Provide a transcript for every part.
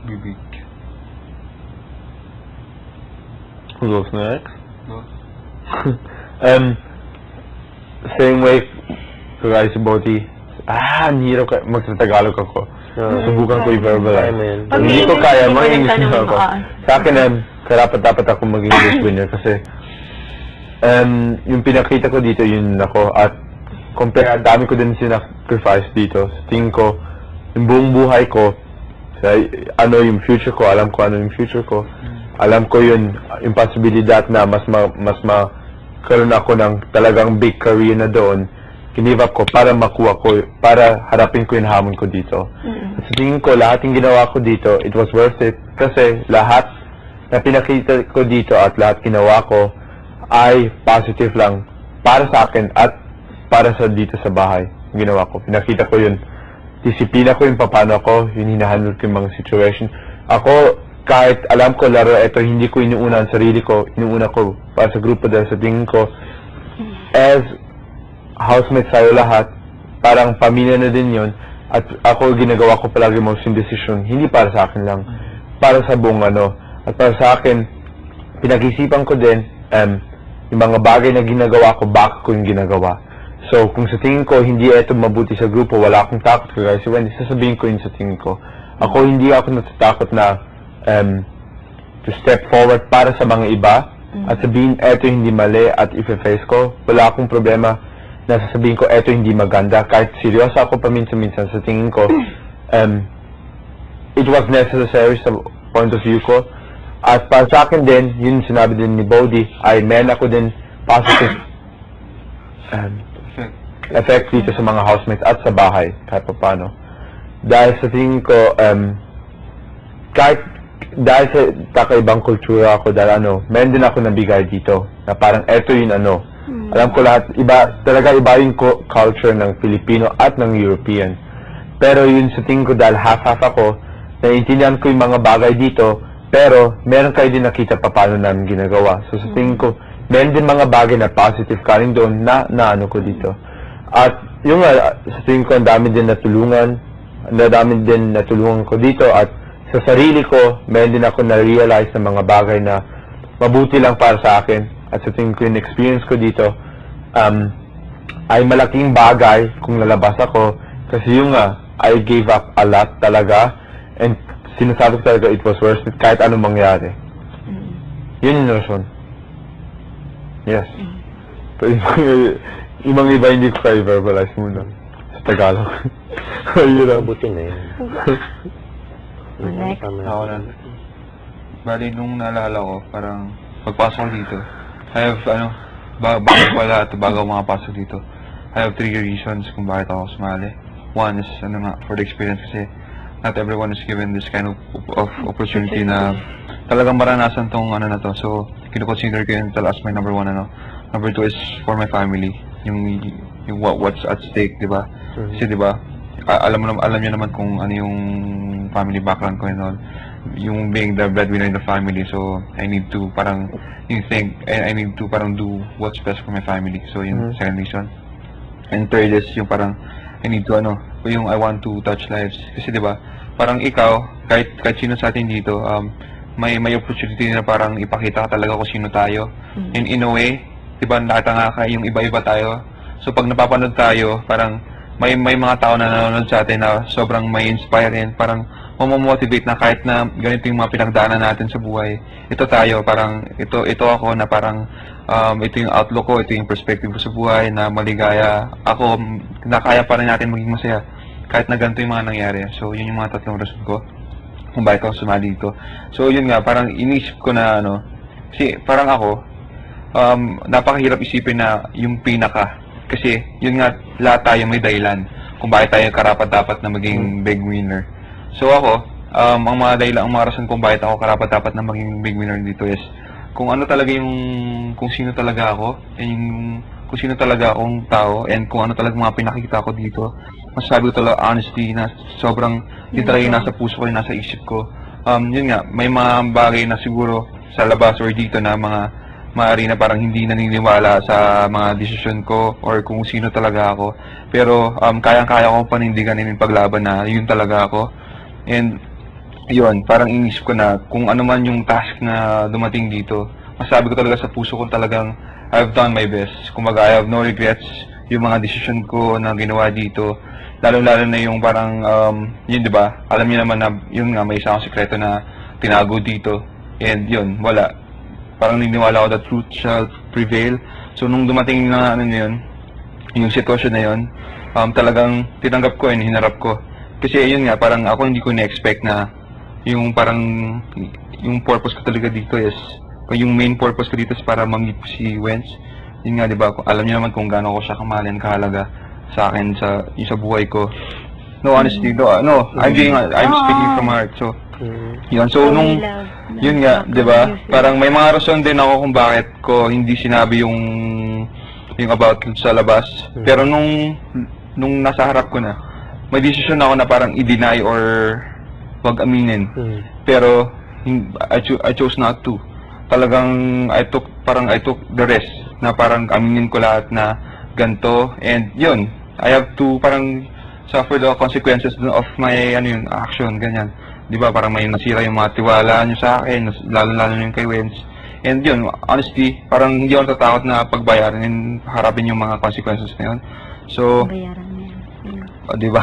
Bibig. Who goes next? Boss. Same way, kagaya si Boti. Ang hirap magsa-Tagalog ako. Subukan ko i-verbalize. Hindi ko kaya, mag-English na ako. Sa akin, karapat-dapat ako maging English winner kasi yung pinakita ko dito, yun ako. At compare, dami ko din sinacrifice dito. Sa tingin ko, yung buong buhay ko, ano yung future ko, alam ko ano yung future ko. Alam ko yun, yung possibilidad na mas magkaroon ako ng talagang big career na doon. Give up ko para makuha ko, para harapin ko yung hamon ko dito. At sa tingin ko, lahat yung ginawa ko dito, it was worth it. Kasi lahat na pinakita ko dito at lahat ginawa ko ay positive lang para sa akin at para sa dito sa bahay. Yung ginawa ko, pinakita ko yun. Disiplina ko yung paano ako, yung hinahandle ko yung mga situation. Ako, kahit alam ko laro ito, hindi ko inuuna ang sarili ko, inuuna ko para sa grupo dahil sa tingin ko, as housemate sa'yo lahat, parang pamilya na din yon at ako ginagawa ko palagi most yung decision, hindi para sa akin lang, para sa buong ano, at para sa akin, pinag-isipan ko din, yung mga bagay na ginagawa ko, bakit ko yung ginagawa. So, kung sa tingin ko, hindi ito mabuti sa grupo, wala akong takot kagaya si Wendy, sasabihin ko yun sa tingin ko. Ako, hindi ako natatakot na to step forward para sa mga iba at sabihin, eto hindi mali at i-face ko. Wala akong problema na sasabihin ko, eto hindi maganda. Kahit seryoso ako paminsan-minsan sa tingin ko, it was necessary sa point of view ko. At para sa akin din, yun sinabi din ni Bodhi, ay meron ako din positive effect dito sa mga housemates at sa bahay, kahit pa paano. Dahil sa tingin ko, kahit dahil sa kakaibang kultura ako, dahil meron din ako nabigay dito, na parang eto yun alam ko lahat, talaga iba yung culture ng Filipino at ng European. Pero yun sa tingin ko, dahil half-half ako, naiintindihan ko yung mga bagay dito, pero meron kayo din nakita pa paano namin ginagawa. So sa tingin ko, meron din mga bagay na positive ka rin doon na ano ko dito. At yung sa tingin ko, ang dami din natulungan ko dito at sa sarili ko, meron din ako na-realize ng mga bagay na mabuti lang para sa akin. At sa tingin ko yung experience ko dito, ay malaking bagay kung lalabas ako. Kasi yung I gave up a lot talaga. And sinasabi ko talaga, it was worth it kahit anong mangyari. Yun yung rason. Yes. Pero yung mga iba hindi ko kayo verbalize muna. Sa Tagalog. Ayun. Mabuti na yun. Next. Ako na. Bali, nung naalala ko, parang pagpasok ko dito, I have, bago ako makapasok dito, I have 3 reasons kung bakit ako sumali. One is, for the experience kasi not everyone is given this kind of opportunity na talagang maranasan tong na to. So, kino-consider ko yun as my number 1, Number 2 is for my family. Yung what's at stake, di ba? Kasi di ba, alam niyo naman kung ano yung family background ko and all. Yung being the breadwinner in the family, so I need to parang I need to parang do what's best for my family. So yung second reason. And third is yung parang I need to yung I want to touch lives. Kasi 'di ba, parang ikaw kahit sino sa atin dito may opportunity na parang ipakita ka talaga kung sino tayo. And in a way, 'di ba, nakita nga yung iba-iba tayo. So pag napapanood tayo, parang may mga tao na nanonood sa atin na sobrang may inspire din, parang mamomotivate na kahit na ganito yung mga pinagdaanan natin sa buhay. Ito tayo, parang ito ako na parang ito yung outlook ko, ito yung perspective ko sa buhay na maligaya. Ako, na kaya pa rin natin maging masaya kahit na ganito yung mga nangyari. So, yun yung mga tatlong rason ko kung bakit ako sumali dito. So, yun nga, parang inisip ko na kasi parang ako, napakahirap isipin na yung pinaka. Kasi, yun nga, lahat tayo may dahilan kung bakit tayo karapat-dapat na maging big winner. So ako, ang mga dahilan, ang mga rason kung bakit ako karapat-dapat na maging big winner dito is kung ano talaga kung sino talaga ako, and kung sino talaga akong tao, and kung ano talaga mga pinakikita ko dito. Masasabi ko talaga honestly na sobrang yun talaga yung nasa puso ko, yung nasa isip ko. Yun nga, may mga bagay na siguro sa labas or dito na mga maaari na parang hindi naniniwala sa mga desisyon ko or kung sino talaga ako. Pero kayang-kaya kong panindigan and paglaban na yun talaga ako. And yun, parang inisip ko na kung ano man yung task na dumating dito, masabi ko talaga sa puso ko talagang I've done my best. Kumbaga, I have no regrets yung mga decision ko na ginawa dito. Lalo-lalo na yung parang, yun, di ba? Alam niyo naman na, yun nga, may isang sekreto na tinago dito. And yun, wala. Parang niniwala ko that truth shall prevail. So, nung dumating na, ano yun, yung sitwasyon na yun, talagang tinanggap ko and hinarap ko. Kasi yun nga, parang ako hindi ko na-expect na yung parang, yung purpose ko talaga dito is, yung main purpose ko dito is para ma-meet ko si Wens. Yun nga, di ba, alam niyo naman kung gaano ko siya kamahalin, kahalaga sa akin, yung sa buhay ko. No, honestly, no, I'm speaking from my heart. So, yun, so nung, yun nga, di ba, parang may mga rason din ako kung bakit ko hindi sinabi yung about sa labas. Pero nung nasa harap ko na, may decision ako na parang i-deny or wag aminin. Pero I chose not to. Talagang I took the risk na parang aminin ko lahat na ganto, and yun, I have to parang suffer the consequences of my action, ganyan. 'Di ba? Parang may nasira yung mga tiwala niyo sa akin, lalo yung kay Wens. And yun, honestly, parang hindi ako natatakot na pagbayaran and harapin yung mga consequences na yun. So, Bayaran na yan. 'di ba?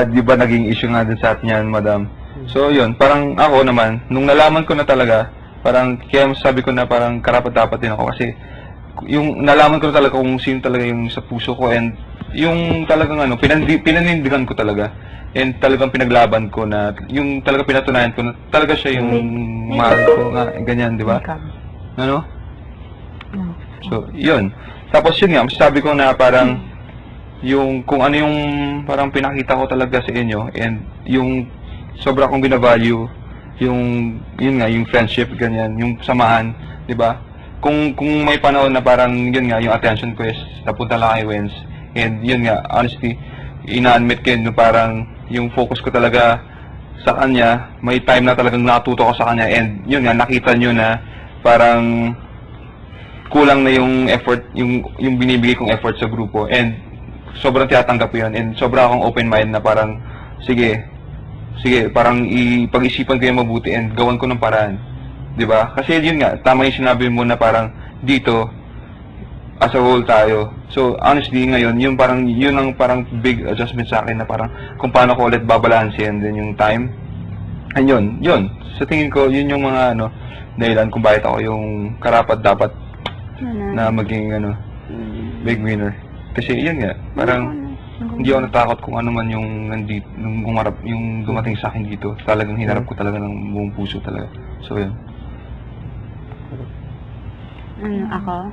'Di ba naging issue nga din sa atin yan, madam. So, yun, parang ako naman, nung nalaman ko na talaga, parang kaya sabi ko na parang karapat-dapat din ako kasi yung nalaman ko na talaga kung sino talaga yung sa puso ko, and yung talagang pinanindigan ko talaga, and talagang pinaglaban ko na yung talaga pinatunayan ko na talaga siya yung mahal ko nga, ganyan, di ba? Ano? So, yun. Tapos yun nga, masasabi ko na parang yung kung ano yung parang pinakita ko talaga sa inyo, and yung sobra kong binavalue yung yun nga, yung friendship, ganyan, yung samahan, 'di ba? Kung may panahon na parang yun nga, yung attention ko is napunta lang kay Wens, and yun nga, honestly, ina-admit ko yun, parang yung focus ko talaga sa kanya, may time na talagang natuto ko sa kanya, and yun nga, nakita nyo na parang kulang na yung effort, yung binibigay kong effort sa grupo, and sobrang tinatanggap ko yun, and sobrang akong open mind na parang sige, parang ipag-isipan ko yung mabuti and gawan ko ng paraan. 'Di ba? Kasi yun nga, tama yung sinabi mo na parang dito, as a whole tayo. So, honestly, ngayon, yun ang parang big adjustment sa akin na parang kung paano ko ulit babalansin din yung time. And yun. Sa tingin ko, yun yung mga dahilan kung bakit ako yung karapat-dapat na maging big winner. Kasi yun nga, parang hindi ako natakot kung ano man yung nandito, yung dumating sa akin dito. Talagang hinarap ko talaga ng buong puso talaga. So, yun. Ako?